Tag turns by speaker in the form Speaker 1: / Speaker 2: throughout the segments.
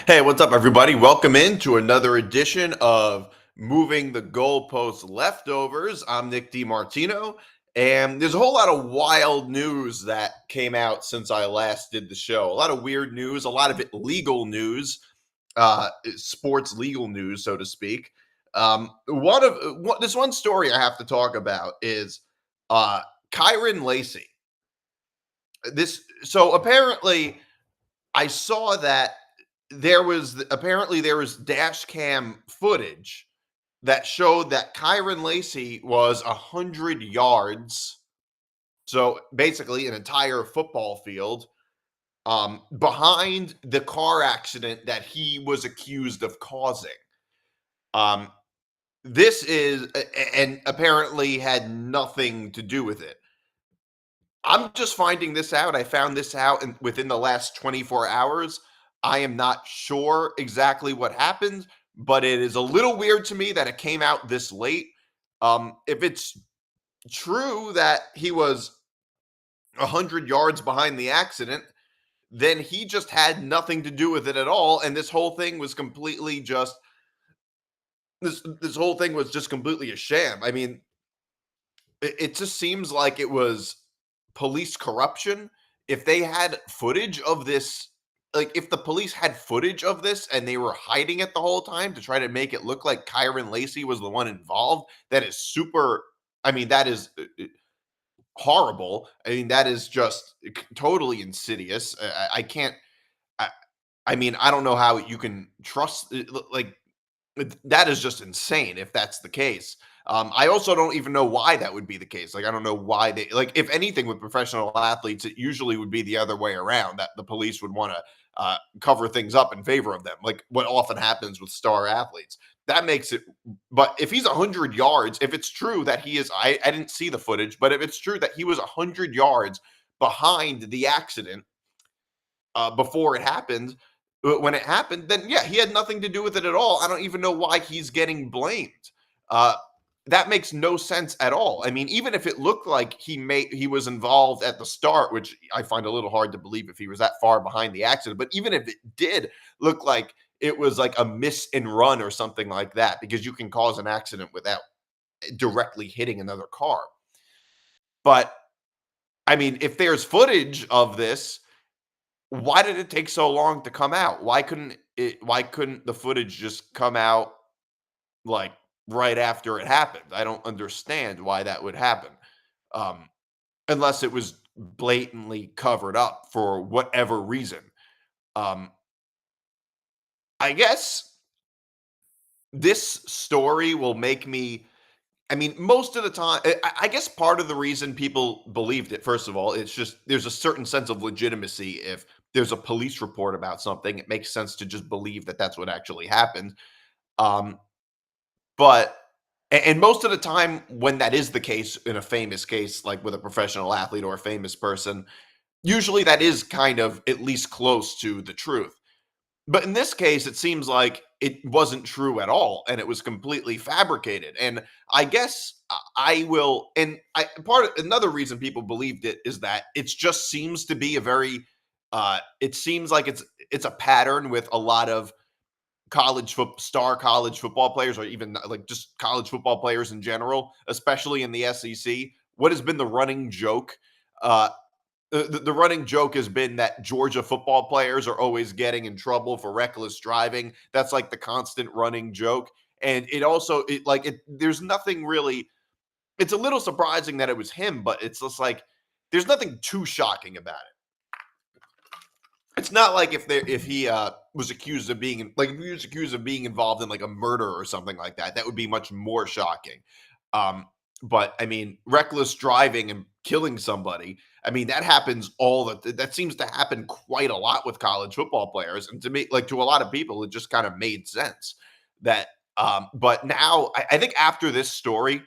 Speaker 1: Hey, what's up, everybody? Welcome into another edition of Moving the Goalposts Leftovers. I'm Nick DiMartino, and there's a whole lot of wild news that came out since I last did the show. A lot of weird news, a lot of it legal news, sports legal news, so to speak. This one story I have to talk about is uh, Kyron Lacey. Apparently I saw that there was dash cam footage that showed that Kyron Lacey was 100 yards, so basically an entire football field, behind the car accident that he was accused of causing. Um, this is and apparently had nothing to do with it. I'm just finding this out. I found this out within the last 24 hours. I am not sure exactly what happened, but it is a little weird to me that it came out this late. If it's true that he was 100 yards behind the accident, then he just had nothing to do with it at all. And this whole thing was just completely a sham. I mean, it just seems like it was police corruption. If they had footage of this, like if the police had footage of this and they were hiding it the whole time to try to make it look like Kyron Lacey was the one involved, that is super. I mean, that is horrible. I mean, that is just totally insidious. I can't. I, I mean, I don't know how you can trust. Like that is just insane if that's the case. I also don't even know why that would be the case. Like, I don't know why they like. If anything, with professional athletes, it usually would be the other way around. That the police would want to cover things up in favor of them, like what often happens with star athletes. That makes it. But if he's 100 yards, if it's true that he is, I didn't see the footage, but if it's true that he was 100 yards behind the accident before it happened, when it happened, then yeah, he had nothing to do with it at all. I don't even know why he's getting blamed. Uh, that makes no sense at all. I mean, even if it looked like he was involved at the start, which I find a little hard to believe if he was that far behind the accident. But even if it did look like it was like a miss and run or something like that, because you can cause an accident without directly hitting another car. But I mean, if there's footage of this, why did it take so long to come out? Why couldn't the footage just come out, like, right after it happened? I don't understand why that would happen, um, unless it was blatantly covered up for whatever reason. Um, I guess this story will make me. I mean, most of the time, I guess part of the reason people believed it, first of all, it's just there's a certain sense of legitimacy. If there's a police report about something, it makes sense to just believe that that's what actually happened. Um, but and most of the time, when that is the case in a famous case, like with a professional athlete or a famous person, usually that is kind of at least close to the truth. But in this case, it seems like it wasn't true at all, and it was completely fabricated. And I guess I will. And I part of another reason people believed it is that it just seems to be a very. It seems like it's a pattern with a lot of star college football players, or even like just college football players in general, especially in the SEC. What has been the running joke? Uh, the running joke has been that Georgia football players are always getting in trouble for reckless driving. That's like the constant running joke. And it also there's nothing really. It's a little surprising that it was him, but it's just like there's nothing too shocking about it. It's not like if he was accused of being like if he was accused of being involved in like a murder or something like that. That would be much more shocking. Um, but I mean, reckless driving and killing somebody. I mean, that happens that seems to happen quite a lot with college football players. And to me, like to a lot of people, it just kind of made sense that. But now I think after this story,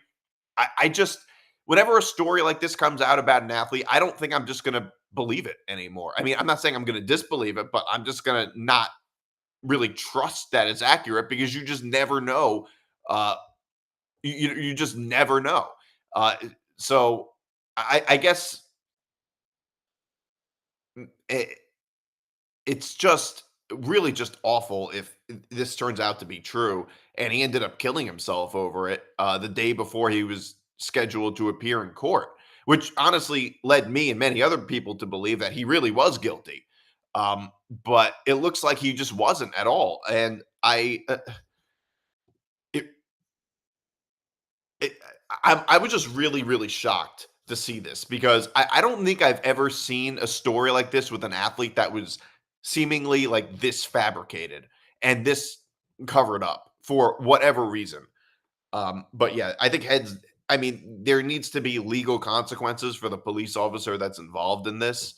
Speaker 1: I just whenever a story like this comes out about an athlete, I don't think I'm just gonna believe it anymore. I mean, I'm not saying I'm gonna disbelieve it, but I'm just gonna not really trust that it's accurate because you just never know. Uh, you just never know. Uh, so I guess it, it's just really just awful if this turns out to be true. And he ended up killing himself over it the day before he was scheduled to appear in court, which honestly led me and many other people to believe that he really was guilty. But it looks like he just wasn't at all. And it, it, I was just really, really shocked to see this because I don't think I've ever seen a story like this with an athlete that was seemingly like this fabricated and this covered up for whatever reason. But yeah, I think heads. I mean, there needs to be legal consequences for the police officer that's involved in this.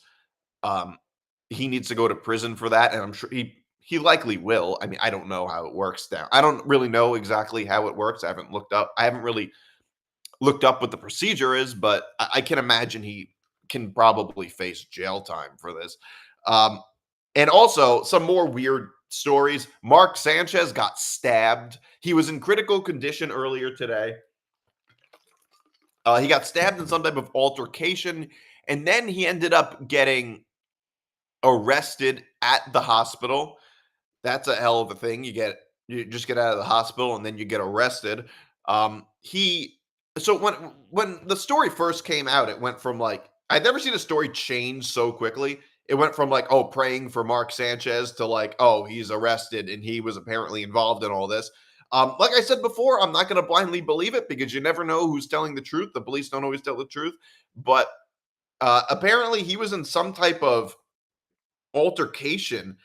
Speaker 1: Um, he needs to go to prison for that, and I'm sure he likely will. I mean, I don't know how it works now. I don't really know exactly how it works. I haven't looked up. I haven't really looked up what the procedure is, but I can imagine he can probably face jail time for this. Um, and also, some more weird stories. Mark Sanchez got stabbed. He was in critical condition earlier today. He got stabbed in some type of altercation, and then he ended up getting arrested at the hospital. That's a hell of a thing. You just get out of the hospital and then you get arrested. He so when the story first came out, it went from like I'd never seen a story change so quickly. It went from like, oh, praying for Mark Sanchez to like, oh, he's arrested and he was apparently involved in all this. Like I said before, I'm not going to blindly believe it because you never know who's telling the truth. The police don't always tell the truth, but apparently he was in some type of altercation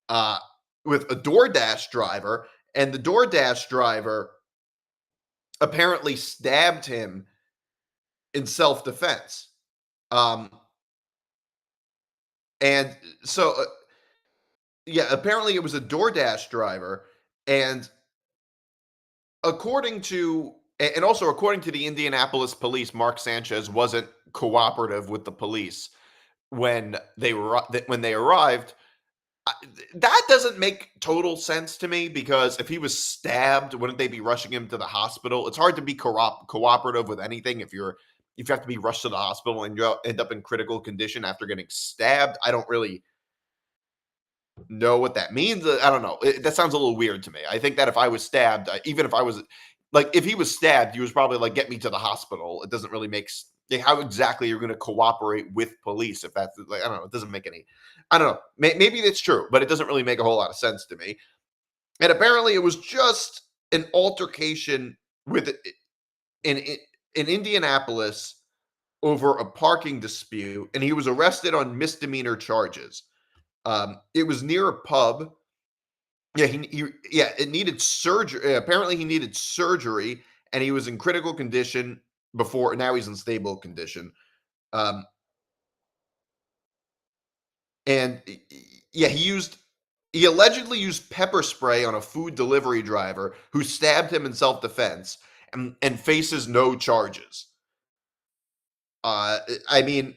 Speaker 1: uh with a DoorDash driver, and the DoorDash driver apparently stabbed him in self-defense. Um and so yeah, apparently it was a DoorDash driver, and and also according to the Indianapolis police, Mark Sanchez wasn't cooperative with the police when they arrived. That doesn't make total sense to me because if he was stabbed, wouldn't they be rushing him to the hospital? It's hard to be cooperative with anything if you have to be rushed to the hospital and you end up in critical condition after getting stabbed. I don't really know what that means. I don't know. That sounds a little weird to me. I think that if I was stabbed, even if I was like, if he was stabbed, he was probably like, get me to the hospital. It doesn't really make like, how exactly you're going to cooperate with police if that's like, I don't know. It doesn't make any, I don't know. Maybe that's true, but it doesn't really make a whole lot of sense to me. And apparently it was just an altercation with in, in, in Indianapolis over a parking dispute, and he was arrested on misdemeanor charges. It was near a pub. Yeah, yeah, it needed surgery. Apparently, he needed surgery, and he was in critical condition before. Now he's in stable condition. Um, and yeah, he allegedly used pepper spray on a food delivery driver who stabbed him in self defense, and faces no charges. I mean,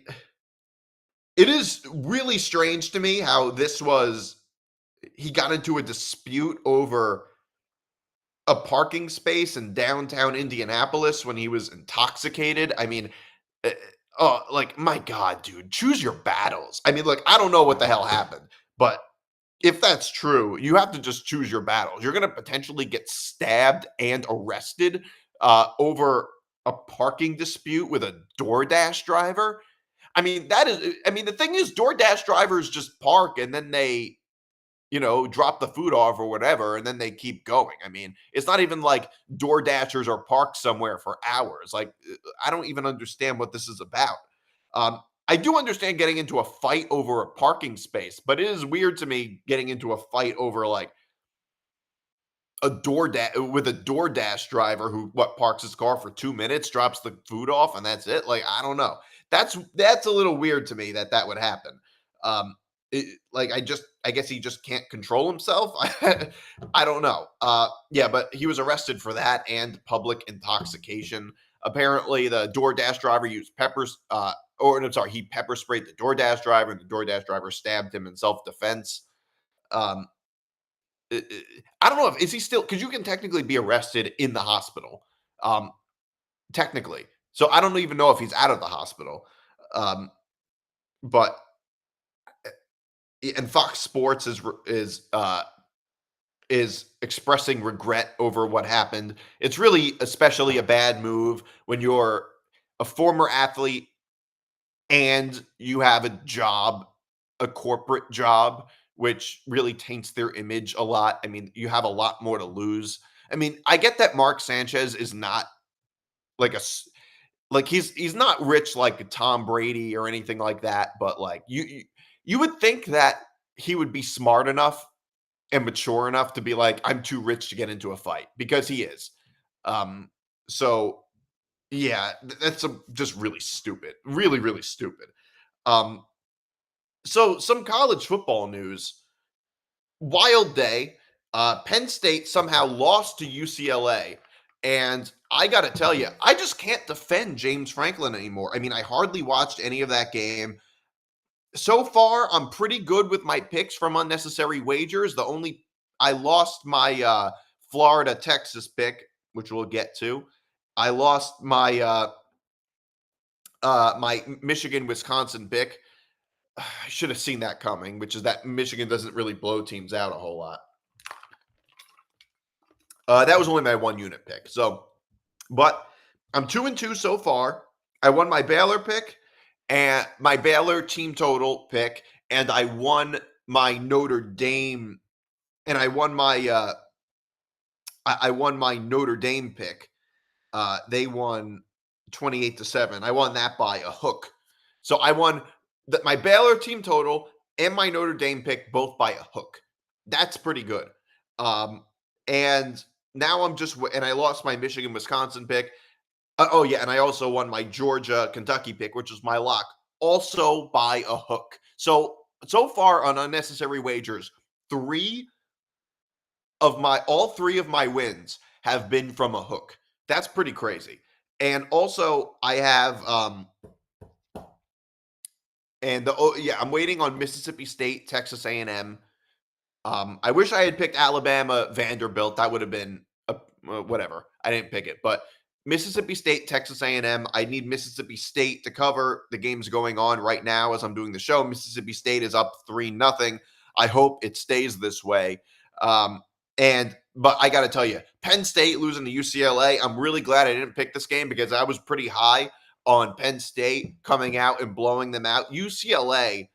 Speaker 1: it is really strange to me how this was. He got into a dispute over a parking space in downtown Indianapolis when he was intoxicated. I mean, eh, oh, like my God, dude, choose your battles. I mean, look, I don't know what the hell happened, but if that's true, you have to just choose your battles. You're going to potentially get stabbed and arrested over a parking dispute with a DoorDash driver. I mean, I mean, the thing is, DoorDash drivers just park and then they drop the food off or whatever, and then they keep going. I mean, it's not even like Door Dashers are parked somewhere for hours. Like, I don't even understand what this is about. I do understand getting into a fight over a parking space, but it is weird to me getting into a fight over like a with a DoorDash driver who parks his car for 2 minutes, drops the food off, and that's it. Like, I don't know. That's a little weird to me that would happen. Like I guess he just can't control himself. I don't know. Yeah, but he was arrested for that and public intoxication. Apparently, the DoorDash driver used peppers. Or I'm sorry, he pepper sprayed the DoorDash driver, and the DoorDash driver stabbed him in self defense. Um, I don't know if is he still because you can technically be arrested in the hospital, um, technically. So I don't even know if he's out of the hospital. Um, but and Fox Sports is expressing regret over what happened. It's really especially a bad move when you're a former athlete and you have a job, a corporate job, which really taints their image a lot. I mean, you have a lot more to lose. I mean, I get that Mark Sanchez is not like like he's not rich like Tom Brady or anything like that, but like you would think that he would be smart enough and mature enough to be like, I'm too rich to get into a fight because he is. Um, so yeah, that's just really stupid, really, really stupid. Um, so some college football news. Wild day. Penn State somehow lost to UCLA. And I got to tell you, I just can't defend James Franklin anymore. I mean, I hardly watched any of that game. So far, I'm pretty good with my picks from unnecessary wagers. I lost my Florida Texas pick, which we'll get to. I lost my Michigan Wisconsin pick. I should have seen that coming, which is that Michigan doesn't really blow teams out a whole lot. That was only my 1 unit pick. So, but I'm 2-2 so far. I won my Baylor pick and my Baylor team total pick, and I won my Notre Dame, and I won my Notre Dame pick. They won 28-7. I won that by a hook. So I won my Baylor team total and my Notre Dame pick both by a hook. That's pretty good. And now and I lost my Michigan Wisconsin pick. Oh yeah, and I also won my Georgia Kentucky pick, which was my lock, also by a hook. So far on unnecessary wagers, all three of my wins have been from a hook. That's pretty crazy. And also I have I'm waiting on Mississippi State, Texas A&M. I wish I had picked Alabama, Vanderbilt. That would have been whatever. I didn't pick it, but Mississippi State, Texas A&M. I need Mississippi State to cover the games going on right now as I'm doing the show. Mississippi State is up 3-0. I hope it stays this way. But I got to tell you, Penn State losing to UCLA. I'm really glad I didn't pick this game because I was pretty high on Penn State coming out and blowing them out. UCLA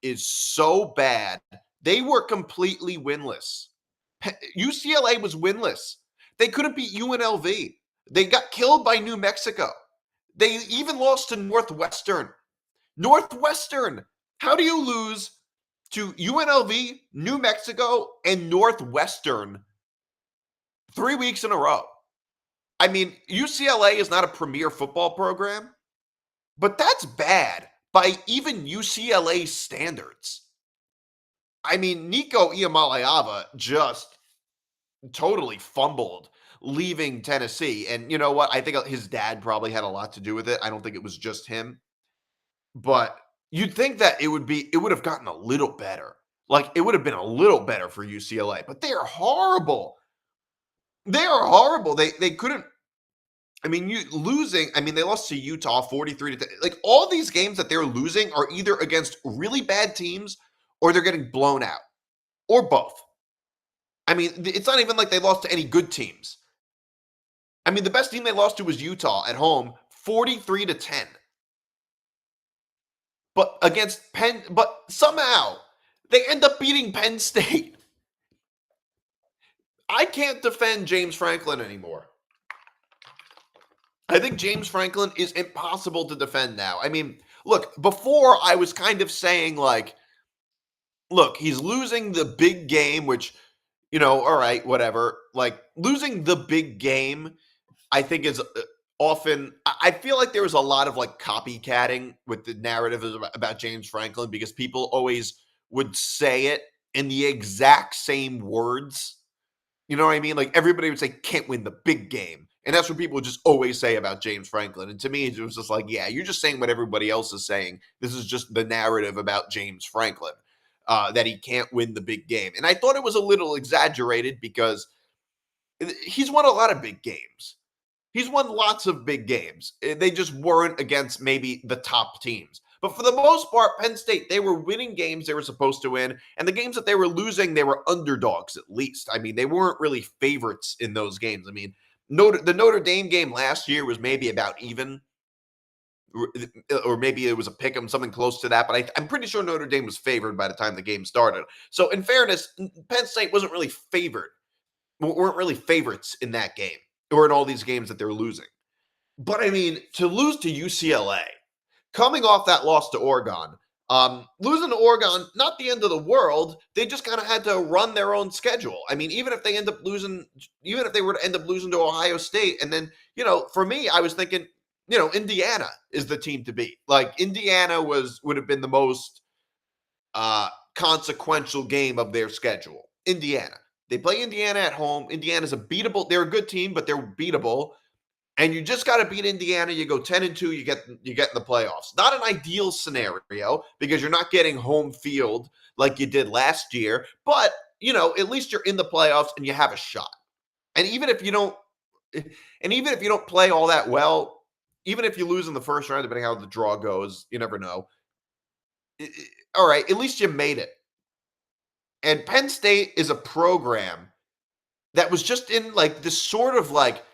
Speaker 1: is so bad. They were completely winless. UCLA was winless. They couldn't beat UNLV. They got killed by New Mexico. They even lost to Northwestern. Northwestern. How do you lose to UNLV, New Mexico, and Northwestern 3 weeks in a row? I mean, UCLA is not a premier football program, but that's bad by even UCLA standards. I mean, Nico Iamaleava just totally fumbled leaving Tennessee. And you know what? I think his dad probably had a lot to do with it. I don't think it was just him. But you'd think that it would have gotten a little better. Like it would have been a little better for UCLA, but they are horrible. They are horrible. They couldn't. I mean, they lost to Utah 43 to 10. Like all these games that they're losing are either against really bad teams or they're getting blown out or both. I mean, it's not even like they lost to any good teams. I mean, the best team they lost to was Utah at home, 43 to 10. But but somehow they end up beating Penn State. I can't defend James Franklin anymore. I think James Franklin is impossible to defend now. I mean, look, before I was kind of saying like, look, he's losing the big game, which, all right, whatever. Like losing the big game, I think is often, I feel like there was a lot of like copycatting with the narrative about James Franklin because people always would say it in the exact same words. You know what I mean? Like everybody would say, can't win the big game. And that's what people would just always say about James Franklin. And to me, it was just like, yeah, you're just saying what everybody else is saying. This is just the narrative about James Franklin, that he can't win the big game. And I thought it was a little exaggerated because he's won a lot of big games. He's won lots of big games. They just weren't against maybe the top teams. But for the most part, Penn State, they were winning games they were supposed to win. And the games that they were losing, they were underdogs at least. I mean, they weren't really favorites in those games. I mean, the Notre Dame game last year was maybe about even, or maybe it was a pick 'em, something close to that. But I'm pretty sure Notre Dame was favored by the time the game started. So in fairness, Penn State wasn't really favored, weren't really favorites in that game or in all these games that they're losing. But I mean, to lose to UCLA, coming off that loss to Oregon, losing to Oregon, not the end of the world. They just kind of had to run their own schedule. I mean, even if they end up losing, even if they were to end up losing to Ohio State, and then, for me, I was thinking, Indiana is the team to beat. Like Indiana would have been the most consequential game of their schedule. Indiana. They play Indiana at home. Indiana's a beatable. They're a good team, but they're beatable. And you just got to beat Indiana. You go 10-2. You get in the playoffs. Not an ideal scenario because you're not getting home field like you did last year. But at least you're in the playoffs and you have a shot. And even if you don't play all that well, even if you lose in the first round, depending on how the draw goes, you never know. All right, at least you made it. And Penn State is a program that was just in like this sort of like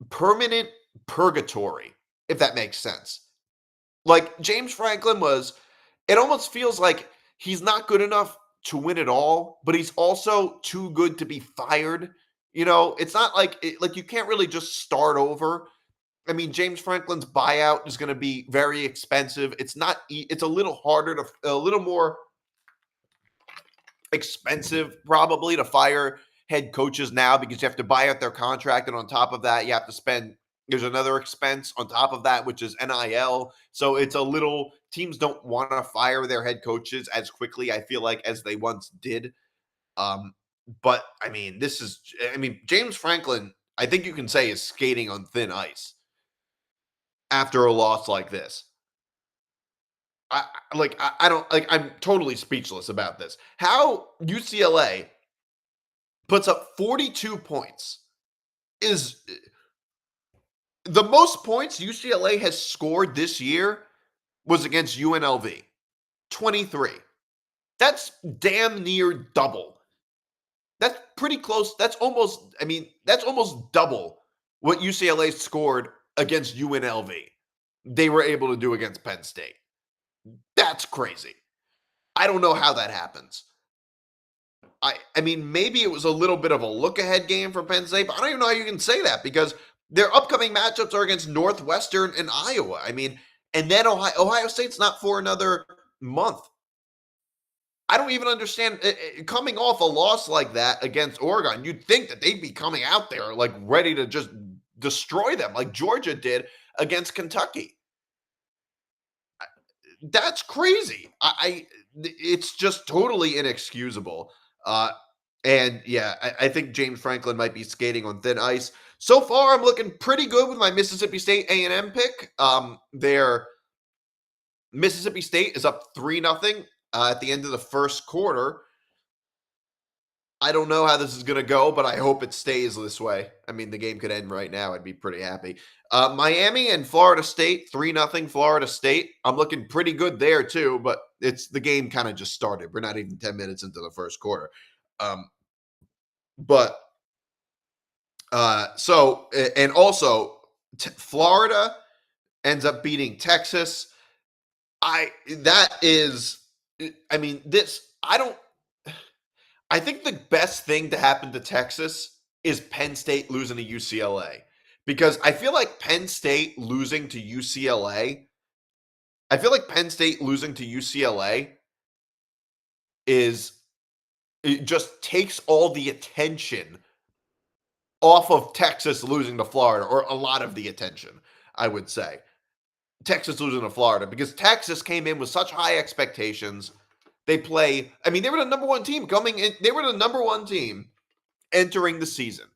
Speaker 1: permanent purgatory, if that makes sense. Like James Franklin it almost feels like he's not good enough to win it all, but he's also too good to be fired. It's not like you can't really just start over. I mean, James Franklin's buyout is going to be very expensive. It's a little harder a little more expensive probably to fire head coaches now because you have to buy out their contract, and on top of that, you have to spend. There's another expense on top of that, which is NIL. So teams don't want to fire their head coaches as quickly, I feel like, as they once did. But I mean, James Franklin, I think you can say, is skating on thin ice after a loss like this. I'm totally speechless about this. How UCLA puts up 42 points is the most points UCLA has scored this year was against UNLV, 23. That's damn near double. That's pretty close. That's almost double what UCLA scored against UNLV. They were able to do against Penn State. That's crazy. I don't know how that happens. I mean, maybe it was a little bit of a look-ahead game for Penn State, but I don't even know how you can say that because their upcoming matchups are against Northwestern and Iowa. I mean, and then Ohio State's not for another month. I don't even understand coming off a loss like that against Oregon. You'd think that they'd be coming out there like ready to just destroy them like Georgia did against Kentucky. That's crazy. It's just totally inexcusable. And yeah, I think James Franklin might be skating on thin ice. So far, I'm looking pretty good with my Mississippi State A&M pick. Their Mississippi State is up 3-0 at the end of the first quarter. I don't know how this is going to go, but I hope it stays this way. I mean, the game could end right now. I'd be pretty happy. Miami and Florida State, 3-0 Florida State. I'm looking pretty good there too, but the game kind of just started. We're not even 10 minutes into the first quarter. Florida ends up beating Texas. I think the best thing to happen to Texas is Penn State losing to UCLA because I feel like Penn State losing to UCLA it just takes all the attention off of Texas losing to Florida, or a lot of the attention, I would say. Texas losing to Florida because Texas came in with such high expectations. They were the number one team coming in. They were the number one team entering the season.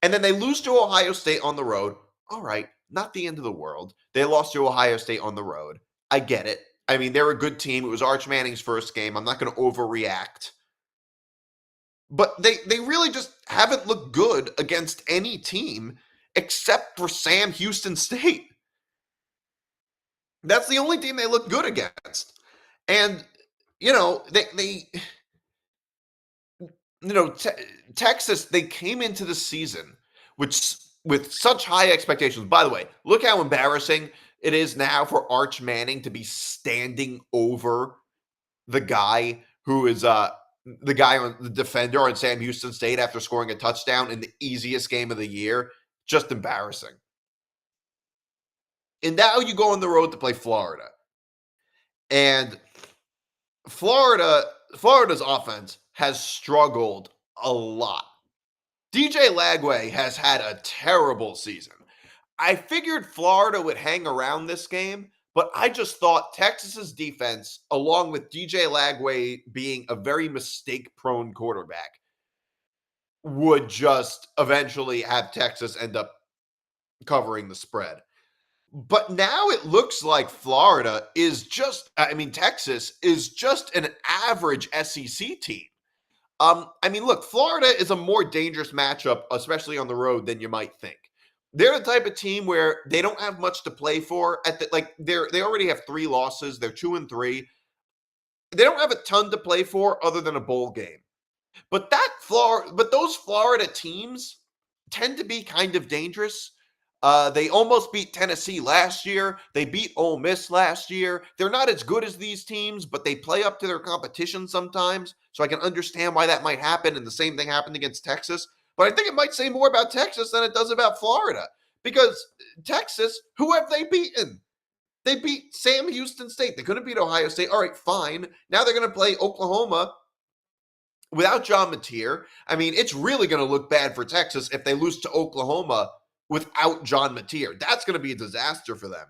Speaker 1: And then they lose to Ohio State on the road. All right, not the end of the world. They lost to Ohio State on the road. I get it. I mean, they're a good team. It was Arch Manning's first game. I'm not going to overreact. But they really just haven't looked good against any team except for Sam Houston State. That's the only team they look good against. And you know, you know, Texas, they came into the season which with such high expectations. By the way, look how embarrassing it is now for Arch Manning to be standing over the guy who is the guy on the defender on Sam Houston State after scoring a touchdown in the easiest game of the year. Just embarrassing. And now you go on the road to play Florida. And Florida Florida's offense has struggled a lot. DJ Lagway has had a terrible season. I figured Florida would hang around this game, but I just thought Texas's defense, along with DJ Lagway being a very mistake prone quarterback, would just eventually have Texas end up covering the spread. But now it looks like Florida is just, I mean, Texas is just an average SEC team. I mean, look, Florida is a more dangerous matchup, especially on the road, than you might think. They're the type of team where they don't have much to play for. They already have 3 losses. They're 2-3. They don't have a ton to play for other than a bowl game. But those Florida teams tend to be kind of dangerous. They almost beat Tennessee last year. They beat Ole Miss last year. They're not as good as these teams, but they play up to their competition sometimes. So I can understand why that might happen. And the same thing happened against Texas. But I think it might say more about Texas than it does about Florida. Because Texas, who have they beaten? They beat Sam Houston State. They couldn't beat Ohio State. All right, fine. Now they're going to play Oklahoma without John Mateer. I mean, it's really going to look bad for Texas if they lose to Oklahoma without John Mateer. That's going to be a disaster for them.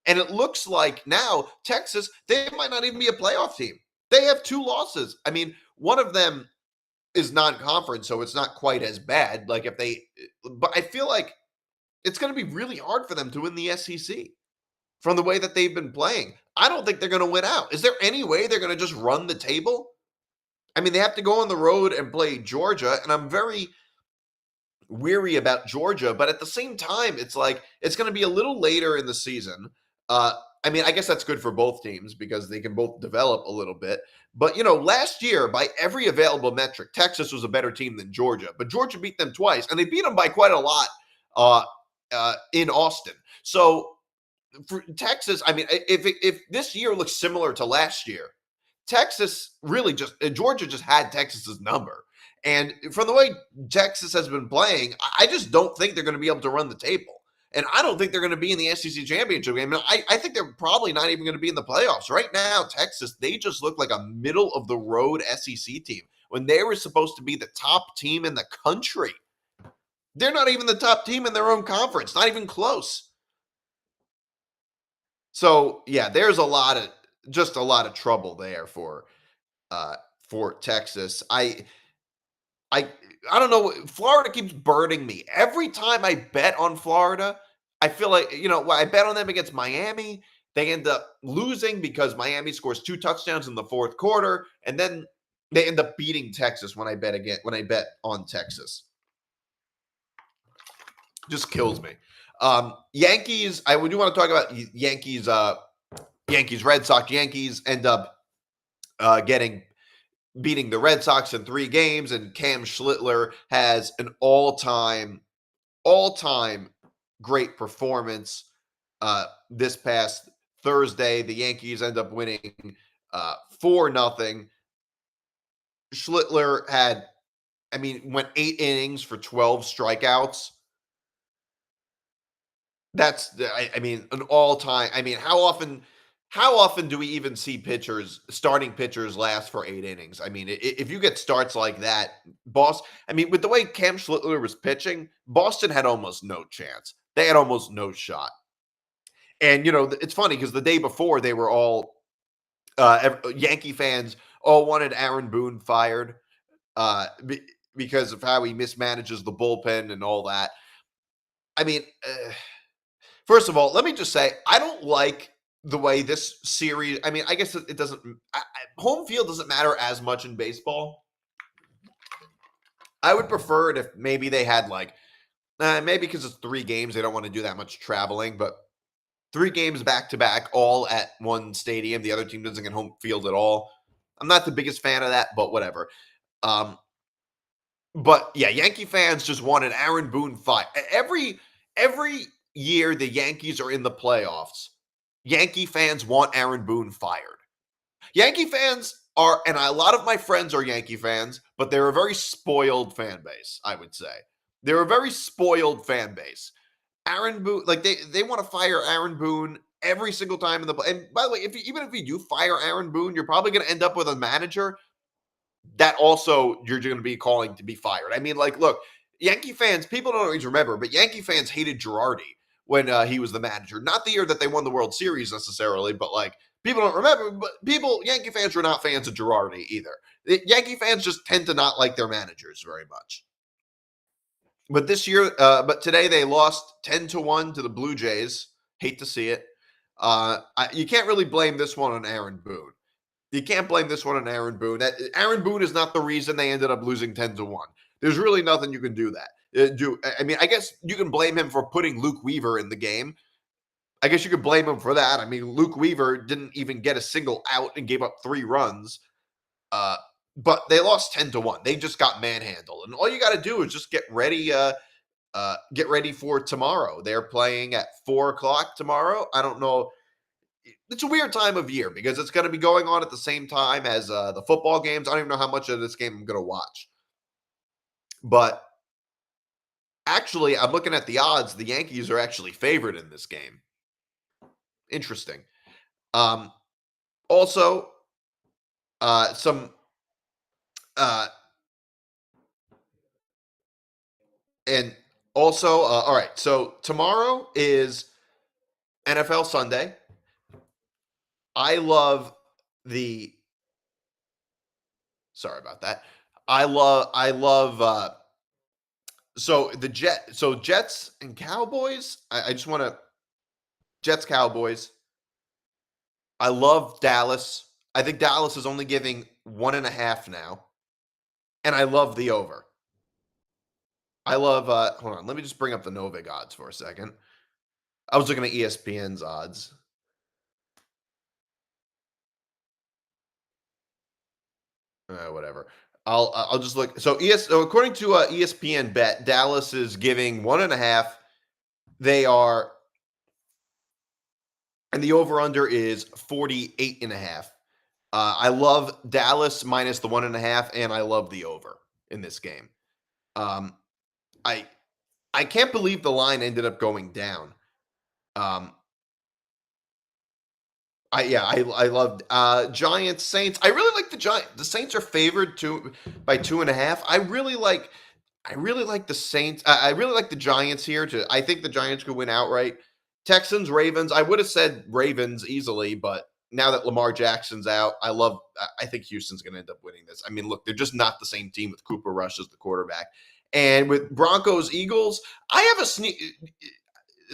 Speaker 1: And it looks like now Texas, they might not even be a playoff team. They have 2 losses. I mean, one of them is non-conference, so it's not quite as bad. But I feel like it's going to be really hard for them to win the SEC from the way that they've been playing. I don't think they're going to win out. Is there any way they're going to just run the table? I mean, they have to go on the road and play Georgia, and I'm very weary about Georgia, but at the same time, it's like it's going to be a little later in the season. I mean, I guess that's good for both teams because they can both develop a little bit. But last year, by every available metric, Texas was a better team than Georgia, but Georgia beat them twice, and they beat them by quite a lot in Austin. So for Texas, I mean, if this year looks similar to last year, Georgia just had Texas's number. And from the way Texas has been playing, I just don't think they're going to be able to run the table. And I don't think they're going to be in the SEC championship game. I think they're probably not even going to be in the playoffs. Right now, Texas, they just look like a middle of the road SEC team when they were supposed to be the top team in the country. They're not even the top team in their own conference, not even close. So, yeah, there's a lot of trouble there for Texas. I don't know. Florida keeps burning me. Every time I bet on Florida, I feel like, I bet on them against Miami. They end up losing because Miami scores 2 touchdowns in the fourth quarter. And then they end up beating Texas when I bet on Texas. Just kills me. Yankees, I do want to talk about Yankees, Red Sox. Yankees end up beating the Red Sox in 3 games, and Cam Schlittler has an all-time great performance. This past Thursday, the Yankees end up winning 4-0. Schlittler went 8 innings for 12 strikeouts. That's an all-time. How often do we even see starting pitchers last for 8 innings? I mean, if you get starts like that, with the way Cam Schlittler was pitching, Boston had almost no chance. They had almost no shot. And, it's funny because the day before they were all, Yankee fans all wanted Aaron Boone fired because of how he mismanages the bullpen and all that. First of all, let me just say, I don't like the way this series, I guess it doesn't, home field doesn't matter as much in baseball. I would prefer it if maybe they had maybe because it's 3 games, they don't want to do that much traveling, but 3 games back to back, all at one stadium. The other team doesn't get home field at all. I'm not the biggest fan of that, but whatever. Um, but yeah, Yankee fans just wanted Aaron Boone fired. Every year the Yankees are in the playoffs, Yankee fans want Aaron Boone fired. Yankee fans are, and a lot of my friends are Yankee fans, but they're a very spoiled fan base, I would say. They're a very spoiled fan base. Aaron Boone, like they want to fire Aaron Boone every single time in the. And by the way, even if you do fire Aaron Boone, you're probably going to end up with a manager that also you're going to be calling to be fired. I mean, like, look, Yankee fans, people don't always remember, but Yankee fans hated Girardi when he was the manager. Not the year that they won the World Series necessarily, but like people don't remember. But Yankee fans were not fans of Girardi either. Yankee fans just tend to not like their managers very much. But but today they lost 10-1 to the Blue Jays. Hate to see it. You can't really blame this one on Aaron Boone. You can't blame this one on Aaron Boone. Aaron Boone is not the reason they ended up losing 10-1. There's really nothing you can do that. I mean, I guess you can blame him for putting Luke Weaver in the game. I guess you could blame him for that. I mean, Luke Weaver didn't even get a single out and gave up 3 runs. Uh, but they lost 10-1. They just got manhandled. And all you got to do is just get ready. Get ready for tomorrow. They're playing at 4 o'clock tomorrow. I don't know. It's a weird time of year because it's going to be going on at the same time as the football games. I don't even know how much of this game I'm going to watch. But actually, I'm looking at the odds. The Yankees are actually favored in this game. Interesting. Also, some and also, all right. So tomorrow is NFL Sunday. I love the. Sorry about that. I love. So Jets and Cowboys. I just want to Jets Cowboys. I love Dallas. I think Dallas is only giving 1.5 now, and I love the over. I love. Hold on, let me just bring up the Novig odds for a second. I was looking at ESPN's odds. Whatever. I'll just look. So according to ESPN bet, Dallas is giving 1.5. They are, and the over under is 48.5. I love Dallas minus the 1.5, and I love the over in this game. Um, I I can't believe the line ended up going down. Um, I loved Giants Saints. I really like the Giants. The Saints are favored by 2.5. I really like the Saints. I really like the Giants here. I think the Giants could win outright. Texans Ravens. I would have said Ravens easily, but now that Lamar Jackson's out, I think Houston's going to end up winning this. I mean, look, they're just not the same team with Cooper Rush as the quarterback. And with Broncos Eagles, I have a sneak.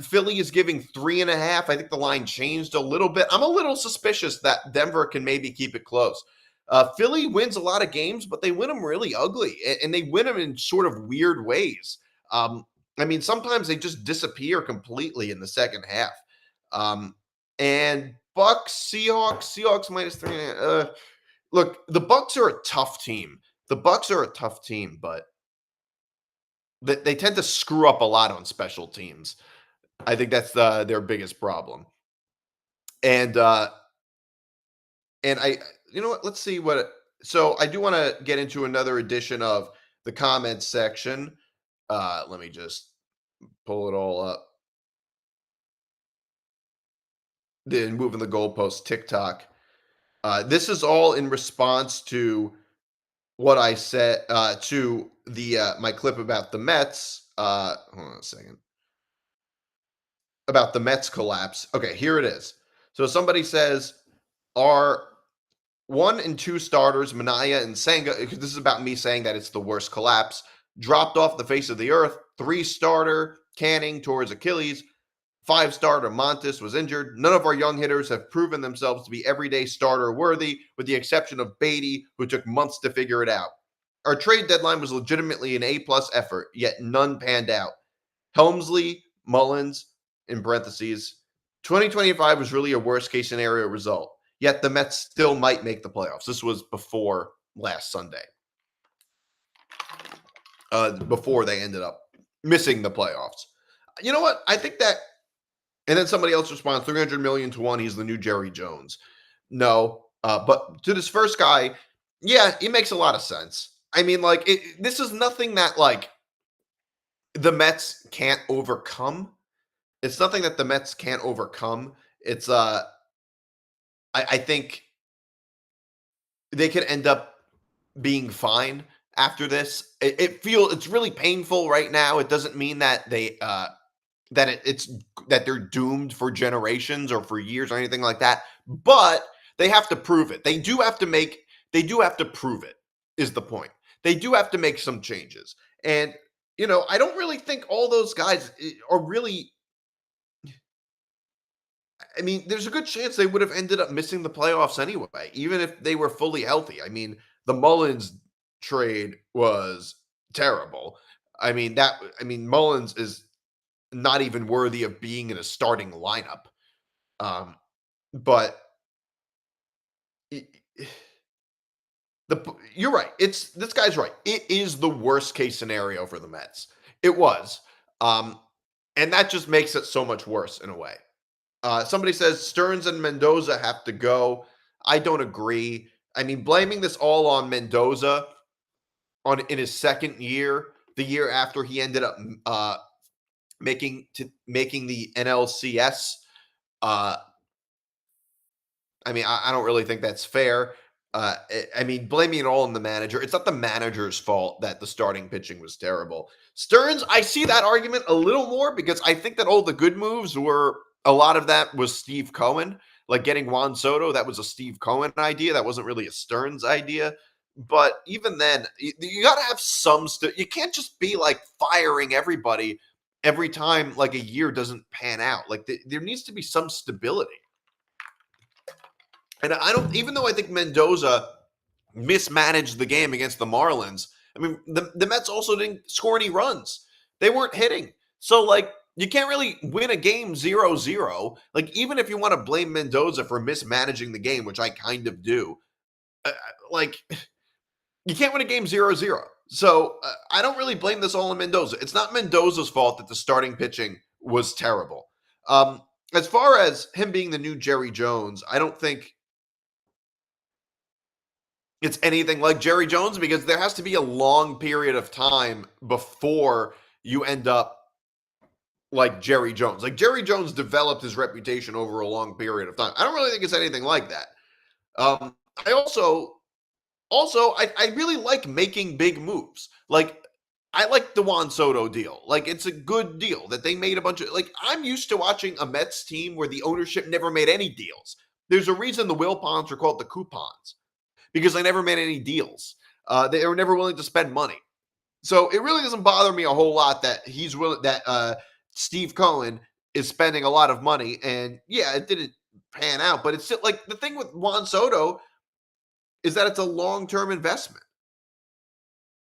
Speaker 1: Philly is giving 3.5. I think the line changed a little bit. I'm a little suspicious that Denver can maybe keep it close. Philly wins a lot of games, but they win them really ugly, and they win them in sort of weird ways. I mean, sometimes they just disappear completely in the second half. And Bucks, Seahawks minus 3.5. Look, the Bucks are a tough team. But they tend to screw up a lot on special teams. I think that's their biggest problem. And I, you know what? Let's see what. So I do want to get into another edition of the comments section. Let me just pull it all up. Then moving the goalpost, TikTok. This is all in response to what I said to the my clip about the Mets. Hold on a second. About the Mets collapse. Okay, here it is. So somebody says, are 1 and 2 starters, Minaya and Senga, because this is about me saying that it's the worst collapse, dropped off the face of the earth. 3-starter, Canning towards Achilles. 5-starter, Montes was injured. None of our young hitters have proven themselves to be everyday starter worthy, with the exception of Beatty, who took months to figure it out. Our trade deadline was legitimately an A-plus effort, yet none panned out. Helmsley, Mullins, in parentheses, 2025 was really a worst case scenario result. Yet the Mets still might make the playoffs. This was before last Sunday, before they ended up missing the playoffs. You know what? I think that, and then somebody else responds 300 million to one. He's the new Jerry Jones. No, but to this first guy, yeah, it makes a lot of sense. I mean, like, this is nothing that like the Mets can't overcome. It's nothing that the Mets can't overcome. It's I think they could end up being fine after this. It's really painful right now. It doesn't mean that it's that they're doomed for generations or for years or anything like that. But they have to prove it. They do have to prove it, is the point. They do have to make some changes. And I don't really think all those guys are really. I mean, there's a good chance they would have ended up missing the playoffs anyway, even if they were fully healthy. I mean, the Mullins trade was terrible. Mullins is not even worthy of being in a starting lineup. But i- you're right. This guy's right. It is the worst case scenario for the Mets. It was. And that just makes it so much worse in a way. Somebody says Stearns and Mendoza have to go. I don't agree. I mean, blaming this all on Mendoza in his second year, the year after he ended up making the NLCS. I don't really think that's fair. Blaming it all on the manager. It's not the manager's fault that the starting pitching was terrible. Stearns, I see that argument a little more because I think that all the good moves were, a lot of that was Steve Cohen. Like getting Juan Soto, that was a Steve Cohen idea. That wasn't really a Stearns idea. But even then, you got to have some. You can't just be like firing everybody every time like a year doesn't pan out. Like there needs to be some stability. And I don't, even though I think Mendoza mismanaged the game against the Marlins, I mean, the Mets also didn't score any runs. They weren't hitting. So, like, you can't really win a game 0-0. Like, even if you want to blame Mendoza for mismanaging the game, which I kind of do, like, you can't win a game 0-0. So, I don't really blame this all on Mendoza. It's not Mendoza's fault that the starting pitching was terrible. As far as him being the new Jerry Jones, I don't think it's anything like Jerry Jones because there has to be a long period of time before you end up like Jerry Jones. Like Jerry Jones developed his reputation over a long period of time. I don't really think it's anything like that. I I really like making big moves. Like I like the Juan Soto deal. Like it's a good deal that they made a bunch of, like, I'm used to watching a Mets team where the ownership never made any deals. There's a reason the Wilpons are called the coupons because they never made any deals. They were never willing to spend money. So it really doesn't bother me a whole lot that Steve Cohen is spending a lot of money. And yeah, it didn't pan out, but it's still like the thing with Juan Soto is that it's a long-term investment.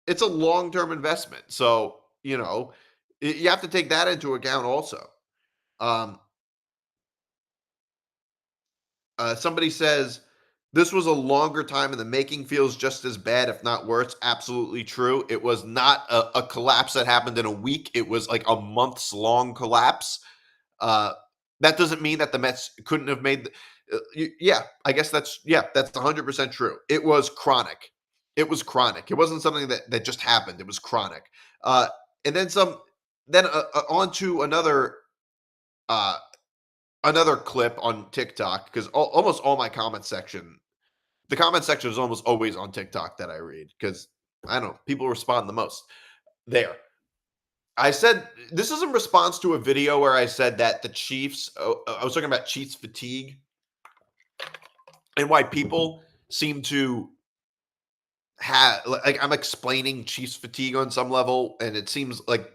Speaker 1: It's a long-term investment. So, you have to take that into account also. Um, Somebody says, this was a longer time in the making, feels just as bad, if not worse. Absolutely true. It was not a collapse that happened in a week. It was like a months long collapse. Uh, that doesn't mean that the Mets couldn't have made. I guess that's 100% true. It was chronic. It was chronic. It wasn't something that just happened. It was chronic. And then some. Then on to uh, another clip on TikTok because almost all my the comment section is almost always on TikTok that I read because I don't know, people respond the most there. I said this is in response to a video where I said that the Chiefs, I was talking about Chiefs fatigue and why people seem to have, like, I'm explaining Chiefs fatigue on some level, and it seems like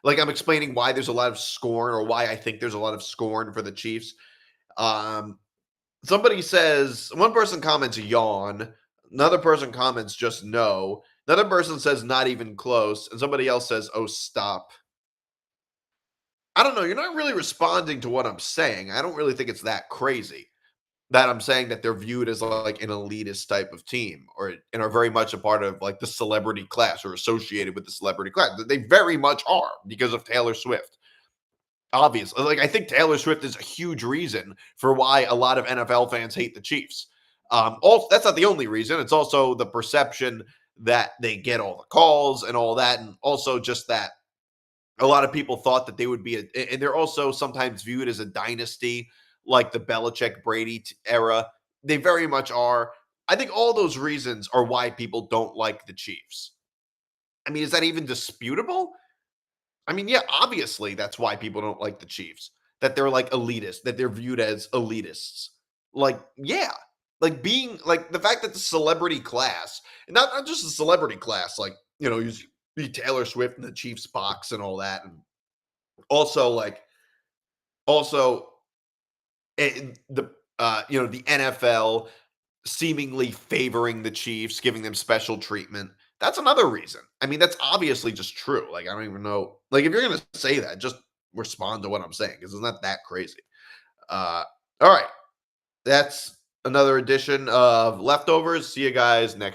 Speaker 1: I'm explaining why there's a lot of scorn or why I think there's a lot of scorn for the Chiefs. Um, Somebody says, one person comments yawn, another person comments just no, another person says not even close, and somebody else says, oh, stop. I don't know. You're not really responding to what I'm saying. I don't really think it's that crazy that I'm saying that they're viewed as like an elitist type of team or and are very much a part of like the celebrity class or associated with the celebrity class. They very much are because of Taylor Swift. Obviously, like I think Taylor Swift is a huge reason for why a lot of NFL fans hate the Chiefs. Also, that's not the only reason. It's also the perception that they get all the calls and all that, and also just that a lot of people thought that they would be and they're also sometimes viewed as a dynasty, like the Belichick Brady era. They very much are. I think all those reasons are why people don't like the Chiefs. I mean, is that even disputable? I mean, yeah, obviously that's why people don't like the Chiefs. That they're like elitist, that they're viewed as elitists. Like, yeah. Like being like the fact that the celebrity class, and not just the celebrity class, like, you see Taylor Swift and the Chiefs box and all that. And also like also the the NFL seemingly favoring the Chiefs, giving them special treatment. That's another reason. I mean, that's obviously just true. Like, I don't even know. Like, if you're gonna say that, just respond to what I'm saying because it's not that crazy. All right, that's another edition of Leftovers. See you guys next.